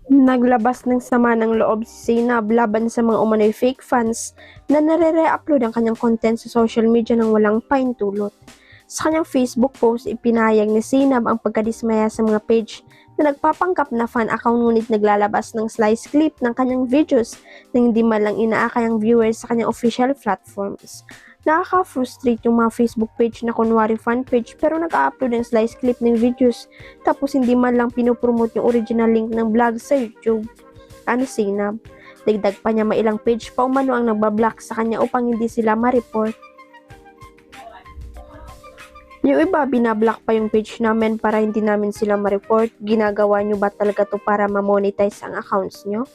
Naglabas ng sama ng loob si Zainab laban sa mga umano'y fake fans na nare-re-upload ang kanyang content sa social media nang walang paintulot. Sa kanyang Facebook post, ipinahayag ni Zainab ang pagkadismaya sa mga page na nagpapanggap na fan account ngunit naglalabas ng slice clip ng kanyang videos na hindi man lang inaakay ang viewers sa kanyang official platforms. Nakaka-frustrate yung mga Facebook page na kunwari fan page pero nag-upload ng slice clip ng videos tapos hindi man lang pinopromote yung original link ng vlog sa YouTube. Ano Zainab? Dagdag pa niya mailang page pa umano ang nagbablock sa kanya upang hindi sila ma-report. Yung iba, binablock pa yung page namin para hindi namin sila ma-report. Ginagawa nyo ba talaga to para ma-monetize ang accounts nyo?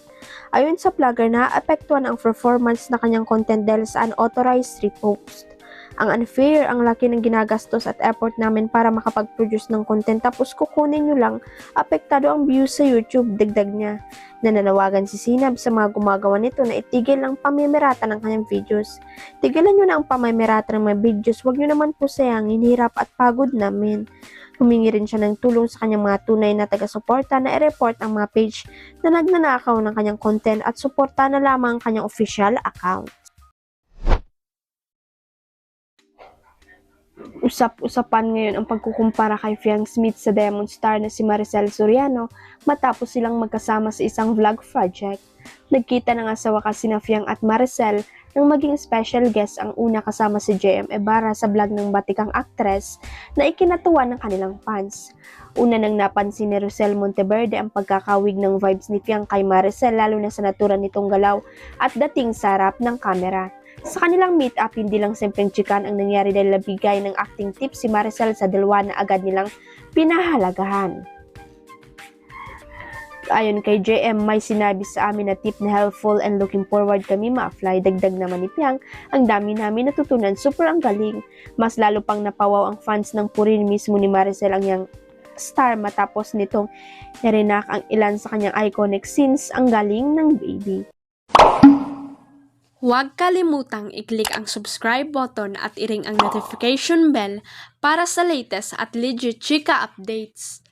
Ayon sa vlogger na, apektuhan ang performance na kanyang content dahil sa unauthorized repost. Ang unfair, ang laki ng ginagastos at effort namin para makapag-produce ng content tapos kukunin nyo lang, apektado ang views sa YouTube, dagdag niya. Nananawagan si Zainab sa mga gumagawa nito na itigil ang pamimirata ng kanyang videos. Tigilan nyo na ang pamimirata ng mga videos, huwag nyo naman po sayangin, hirap at pagod namin. Humingi rin siya ng tulong sa kanyang mga tunay na taga-suporta na i-report ang mga page na nagnanakaw ng kanyang content at suporta na lamang ang kanyang official account. Usap-usapan ngayon ang pagkukumpara kay Fiang Smith sa Diamond Star na si Maricel Soriano matapos silang magkasama sa isang vlog project. Nagkita na nga sa wakas sina Fiang at Maricel nang maging special guest ang una kasama si JM Ibarra sa vlog ng batikang aktres na ikinatuwa ng kanilang fans. Una nang napansin ni Rosel Monteverde ang pagkakawig ng vibes ni Fiang kay Maricel lalo na sa natura nitong galaw at dating sa harap ng kamera. Sa kanilang meet-up, hindi lang simpleng chikan ang nangyari dahil nabigay ng acting tips si Maricel sa dalawa na agad nilang pinahalagahan. Ayon kay JM, may sinabi sa amin na tip na helpful and looking forward kami ma-fly. Dagdag naman ni Piang, ang dami namin natutunan, super ang galing. Mas lalo pang napawaw ang fans ng purin mismo ni Maricel ang yang star matapos nitong narinak ang ilan sa kanyang iconic scenes ang galing ng baby. Huwag kalimutang i-click ang subscribe button at i-ring ang notification bell para sa latest at legit chika updates.